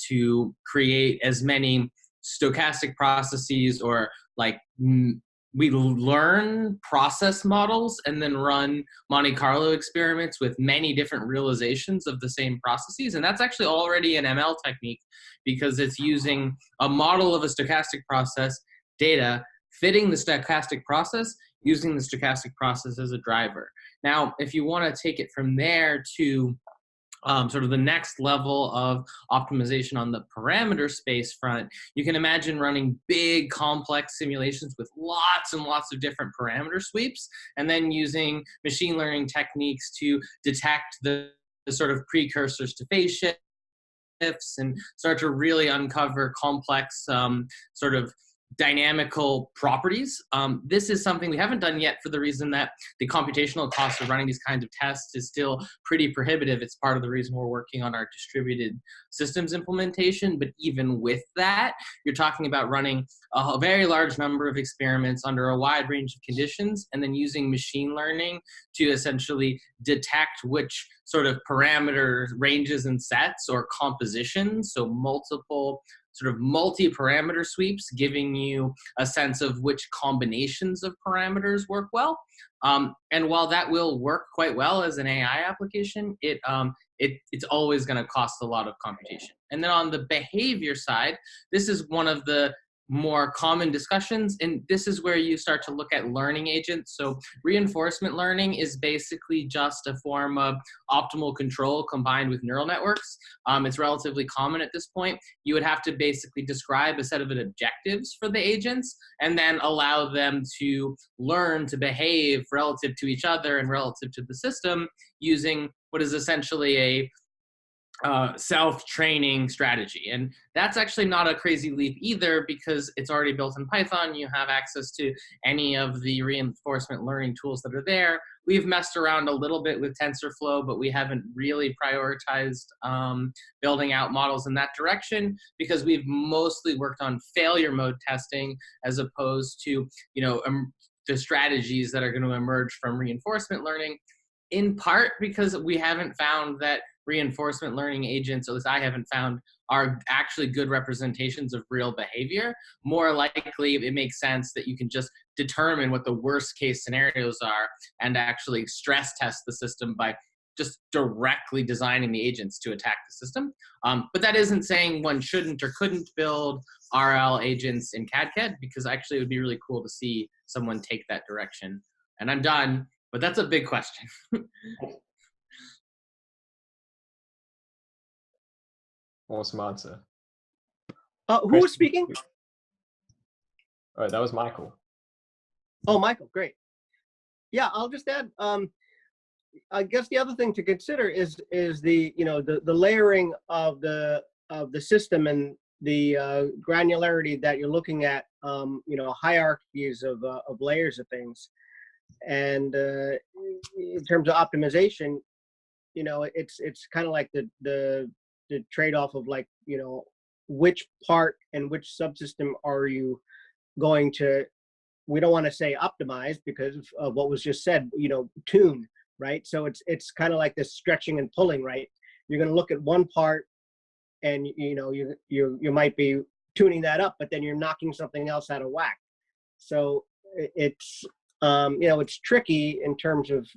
to create as many stochastic processes, or like we learn process models and then run Monte Carlo experiments with many different realizations of the same processes. And that's actually already an ML technique because it's using a model of a stochastic process, data, fitting the stochastic process, using the stochastic process as a driver. Now, if you want to take it from there to sort of the next level of optimization on the parameter space front, you can imagine running big complex simulations with lots and lots of different parameter sweeps, and then using machine learning techniques to detect the sort of precursors to phase shifts and start to really uncover complex sort of dynamical properties. This is something we haven't done yet for the reason that the computational cost of running these kinds of tests is still pretty prohibitive. It's part of the reason we're working on our distributed systems implementation. But even with that, you're talking about running a very large number of experiments under a wide range of conditions, and then using machine learning to essentially detect which sort of parameter ranges and sets or compositions, so multiple sort of multi-parameter sweeps, giving you a sense of which combinations of parameters work well. And while that will work quite well as an AI application, it's always going to cost a lot of computation. And then on the behavior side, this is one of the more common discussions, and this is where you start to look at learning agents. So reinforcement learning is basically just a form of optimal control combined with neural networks. It's relatively common at this point. You would have to basically describe a set of objectives for the agents and then allow them to learn to behave relative to each other and relative to the system using what is essentially a self-training strategy. And that's actually not a crazy leap either, because it's already built in Python. You have access to any of the reinforcement learning tools that are there. We've messed around a little bit with TensorFlow, but we haven't really prioritized building out models in that direction, because we've mostly worked on failure mode testing as opposed to, the strategies that are going to emerge from reinforcement learning, in part because we haven't found that reinforcement learning agents, or at least I haven't found, are actually good representations of real behavior. More likely, it makes sense that you can just determine what the worst case scenarios are and actually stress test the system by just directly designing the agents to attack the system. But that isn't saying one shouldn't or couldn't build RL agents in cadCAD, because actually it would be really cool to see someone take that direction. And I'm done, but that's a big question. Awesome answer. Who was speaking? Oh, that was Michael. Oh, Michael, great. Yeah, I'll just add. I guess the other thing to consider is the the layering of the system and the granularity that you're looking at. Hierarchies of layers of things, and in terms of optimization, it's kind of like the trade-off of which part and which subsystem are you going to, we don't want to say optimize because of what was just said, tune, right? So it's kind of like this stretching and pulling, right? You're going to look at one part and you might be tuning that up, but then you're knocking something else out of whack. So it's it's tricky in terms of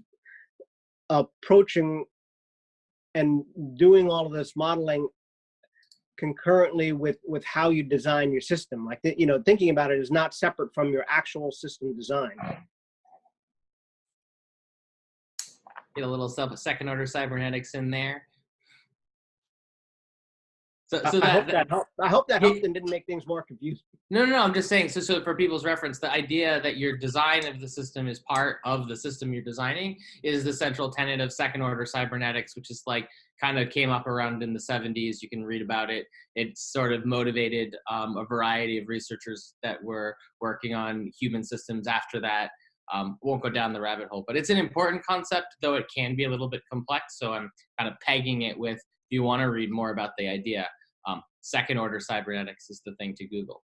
approaching and doing all of this modeling concurrently with how you design your system. Like, thinking about it is not separate from your actual system design. Get a little second order cybernetics in there. So I hope that helped. I hope that helped and didn't make things more confusing. No, I'm just saying, so for people's reference, the idea that your design of the system is part of the system you're designing is the central tenet of second order cybernetics, which is kind of came up around in the 70s. You can read about it. It sort of motivated a variety of researchers that were working on human systems after that. Won't go down the rabbit hole, but it's an important concept, though it can be a little bit complex. So I'm kind of pegging it with, if you want to read more about the idea, second order cybernetics is the thing to Google.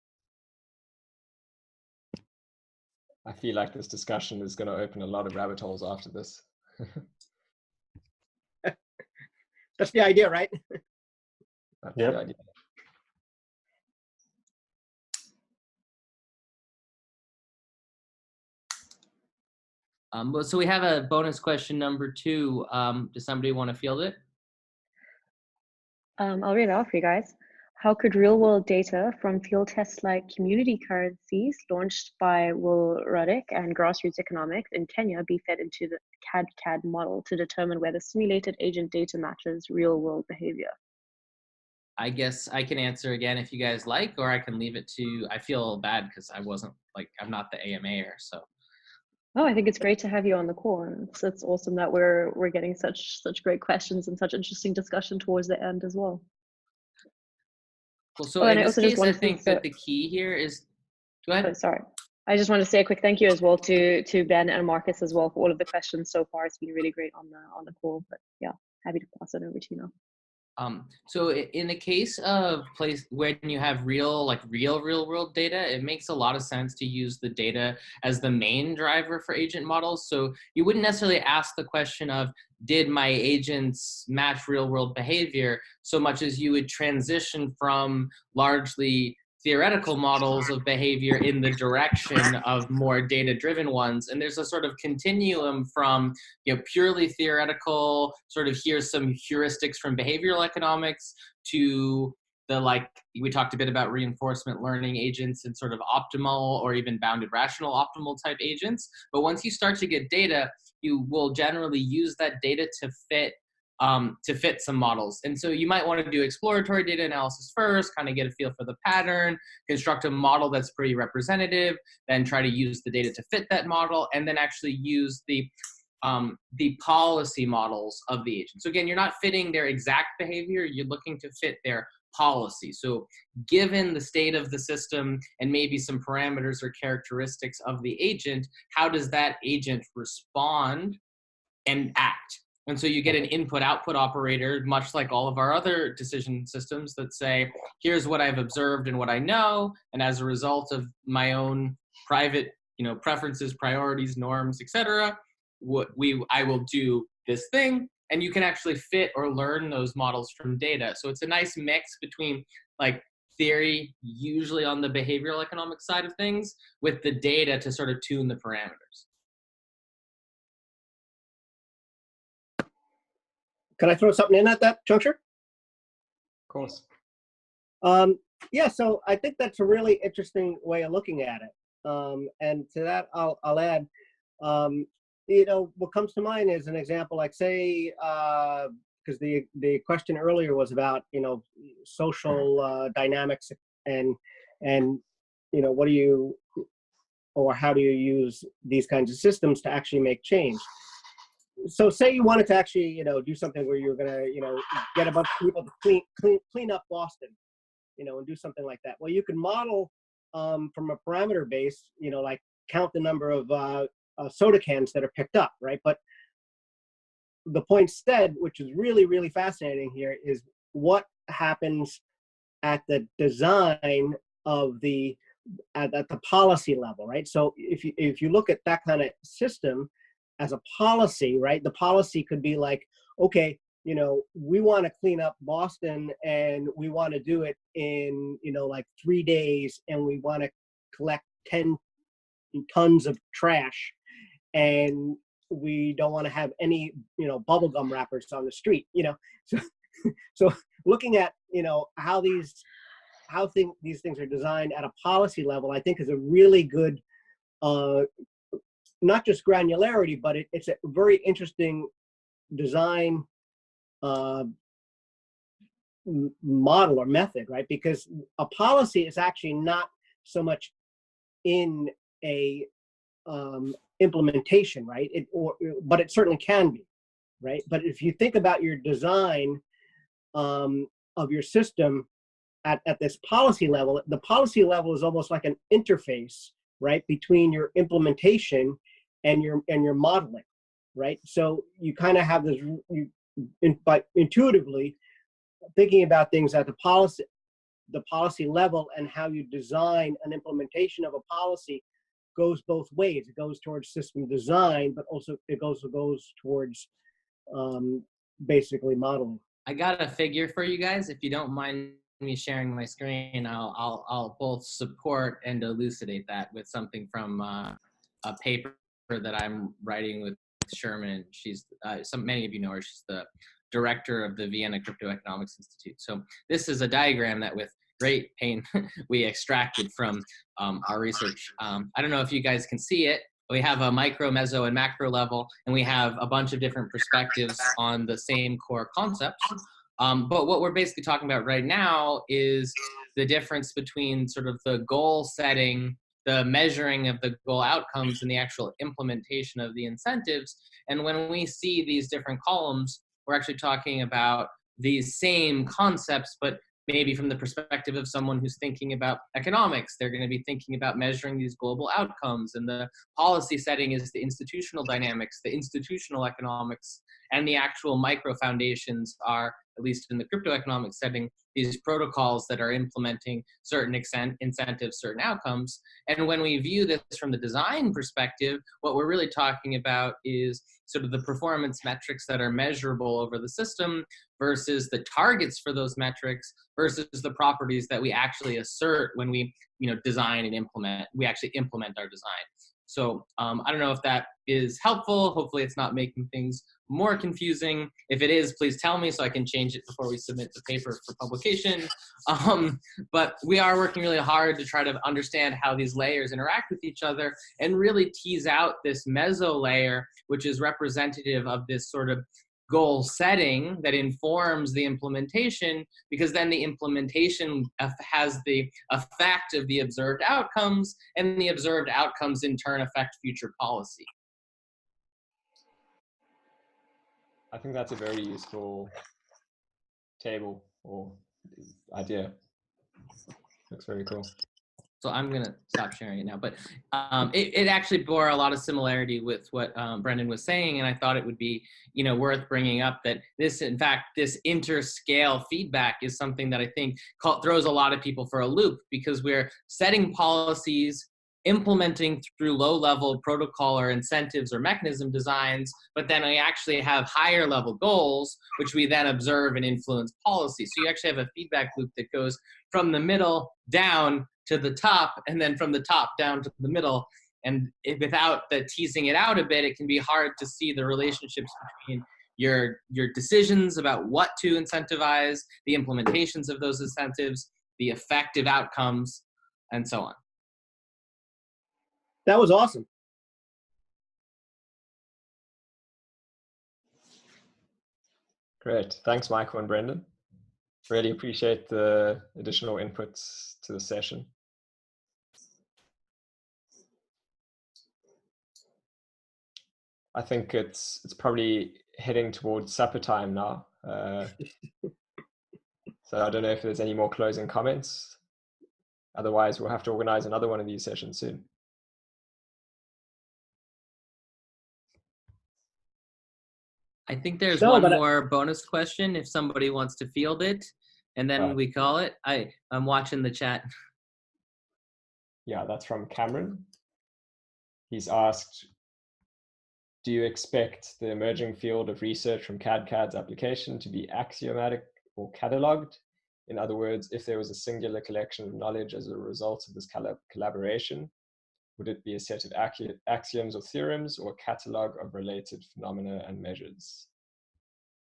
I feel like this discussion is going to open a lot of rabbit holes after this. That's the idea, right? That's the idea. So we have a bonus question number 2. Does somebody want to field it? I'll read it off for you guys. How could real-world data from field tests like community currencies launched by Will Ruddick and Grassroots Economics in Kenya be fed into the cadCAD model to determine whether simulated agent data matches real-world behavior? I guess I can answer again if you guys like, or I can leave it to, I feel bad because I wasn't, I'm not the AMAer, so. Oh, I think it's great to have you on the call. And it's awesome that we're getting such great questions and such interesting discussion towards the end as well. Well, so in this case, I think that the key here is Go ahead. Oh, sorry. I just want to say a quick thank you as well to Ben and Marcus as well for all of the questions so far. It's been really great on the call. But yeah, happy to pass it over to you now. So in the case of when you have real world data, it makes a lot of sense to use the data as the main driver for agent models. So you wouldn't necessarily ask the question of, did my agents match real world behavior, so much as you would transition from largely theoretical models of behavior in the direction of more data-driven ones. And there's a sort of continuum from, purely theoretical, sort of here's some heuristics from behavioral economics, to the, we talked a bit about reinforcement learning agents and sort of optimal or even bounded rational optimal type agents. But once you start to get data, you will generally use that data to fit some models. And so you might want to do exploratory data analysis first, kind of get a feel for the pattern, construct a model that's pretty representative, then try to use the data to fit that model, and then actually use the policy models of the agent. So again, you're not fitting their exact behavior, you're looking to fit their policy. So given the state of the system and maybe some parameters or characteristics of the agent, how does that agent respond and act? And so you get an input-output operator, much like all of our other decision systems, that say, here's what I've observed and what I know, and as a result of my own private, preferences, priorities, norms, etc., I will do this thing, and you can actually fit or learn those models from data. So it's a nice mix between theory, usually on the behavioral economic side of things, with the data to sort of tune the parameters. Can I throw something in at that juncture? Of course. Yeah, so I think that's a really interesting way of looking at it. And to that, I'll add, what comes to mind is an example, like say, because the question earlier was about, social dynamics and what do you, or how do you use these kinds of systems to actually make change? So say you wanted to actually, do something where you're going to, get a bunch of people to clean up Boston, and do something like that. Well, you can model from a parameter base, like count the number of soda cans that are picked up, right? But the point said, which is really, really fascinating here, is what happens at the design of at the policy level, right? So if you look at that kind of system as a policy, right? The policy could be like, okay, we want to clean up Boston and we want to do it in, 3 days, and we want to collect 10 tons of trash, and we don't want to have any, bubblegum wrappers on the street, So looking at, how these things are designed at a policy level, I think is a really good, not just granularity, but it's a very interesting design model or method, right? Because a policy is actually not so much in a implementation, right? But it certainly can be, right? But if you think about your design of your system at this policy level, the policy level is almost like an interface, right, between your implementation and your modeling, right? So you kind of have this, but intuitively thinking about things at the policy level, and how you design an implementation of a policy goes both ways. It goes towards system design, but also it goes towards basically modeling. I got a figure for you guys. If you don't mind me sharing my screen, I'll both support and elucidate that with something from a paper that I'm writing with Sherman. She's many of you know her. She's the director of the Vienna Crypto Economics Institute. So this is a diagram that, with great pain, we extracted from our research. I don't know if you guys can see it. We have a micro, meso, and macro level, and we have a bunch of different perspectives on the same core concepts. But what we're basically talking about right now is the difference between sort of the goal setting, the measuring of the goal outcomes, and the actual implementation of the incentives. And when we see these different columns, we're actually talking about these same concepts, but maybe from the perspective of someone who's thinking about economics, they're going to be thinking about measuring these global outcomes, and the policy setting is the institutional dynamics, the institutional economics, and the actual micro foundations are, at least in the crypto economic setting, these protocols that are implementing certain incentives, certain outcomes. And when we view this from the design perspective, what we're really talking about is sort of the performance metrics that are measurable over the system versus the targets for those metrics versus the properties that we actually assert when we, design and implement. We actually implement our design. So I don't know if that is helpful. Hopefully it's not making things more confusing. If it is, please tell me so I can change it before we submit the paper for publication. But we are working really hard to try to understand how these layers interact with each other and really tease out this meso layer, which is representative of this sort of goal setting that informs the implementation, because then the implementation has the effect of the observed outcomes, and the observed outcomes in turn affect future policy. I think that's a very useful table or idea. Looks very cool. So I'm going to stop sharing it now. But it actually bore a lot of similarity with what Brendan was saying. And I thought it would be, worth bringing up that this, in fact, this interscale feedback is something that I think throws a lot of people for a loop, because we're setting policies, implementing through low-level protocol or incentives or mechanism designs, but then we actually have higher-level goals, which we then observe and influence policy. So you actually have a feedback loop that goes from the middle down to the top, and then from the top down to the middle. And without the teasing it out a bit, it can be hard to see the relationships between your decisions about what to incentivize, the implementations of those incentives, the effective outcomes, and so on. That was awesome. Great. Thanks, Michael and Brendan. Really appreciate the additional inputs to the session. I think it's probably heading towards supper time now. So I don't know if there's any more closing comments. Otherwise, we'll have to organize another one of these sessions soon. I think there's one more bonus question if somebody wants to field it, and then we call it. I'm watching the chat. Yeah, that's from Cameron. He's asked, do you expect the emerging field of research from cadCAD's application to be axiomatic or cataloged? In other words, if there was a singular collection of knowledge as a result of this collaboration, would it be a set of axioms or theorems, or a catalog of related phenomena and measures?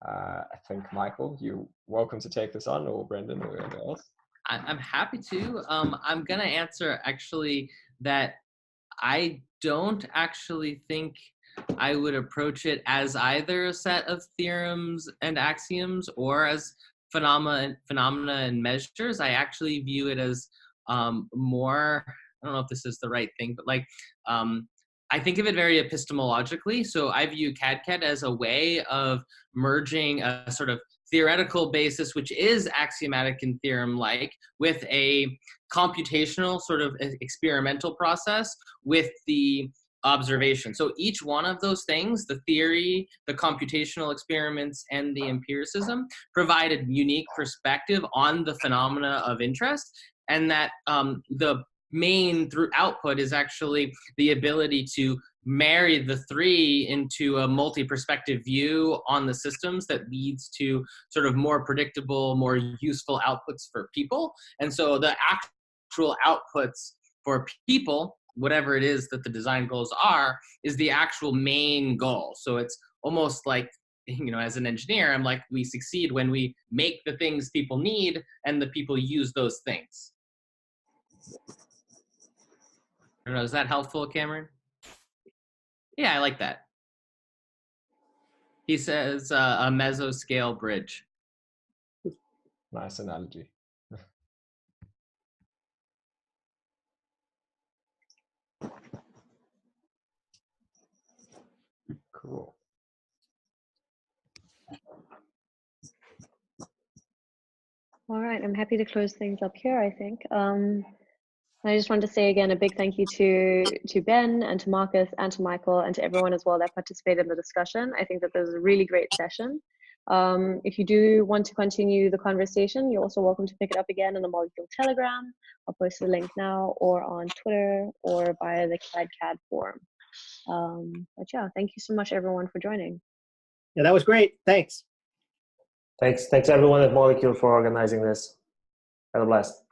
I think, Michael, you're welcome to take this on, or Brendan, or whoever else. I'm happy to. I'm going to answer actually that I don't actually think I would approach it as either a set of theorems and axioms or as phenomena and measures. I actually view it as more, I don't know if this is the right thing, but like, I think of it very epistemologically. So I view cadCAD as a way of merging a sort of theoretical basis, which is axiomatic and theorem-like, with a computational sort of experimental process with the observation. So each one of those things, the theory, the computational experiments, and the empiricism, provide a unique perspective on the phenomena of interest, and that the main output is actually the ability to marry the three into a multi-perspective view on the systems that leads to sort of more predictable, more useful outputs for people. And so the actual outputs for people, whatever it is that the design goals are, is the actual main goal. So it's almost like, as an engineer, I'm like, we succeed when we make the things people need and the people use those things. I don't know, is that helpful, Cameron? Yeah, I like that. He says a mesoscale bridge. Nice analogy. Cool. All right, I'm happy to close things up here, I think. I just wanted to say again a big thank you to Ben and to Markus and to Michael and to everyone as well that participated in the discussion. I think that this was a really great session. If you do want to continue the conversation, you're also welcome to pick it up again in the Molecule Telegram. I'll post the link now, or on Twitter, or via the cadCAD forum. But yeah, thank you so much everyone for joining. Yeah, that was great. Thanks. Thanks everyone at Molecule for organizing this. Have a blast.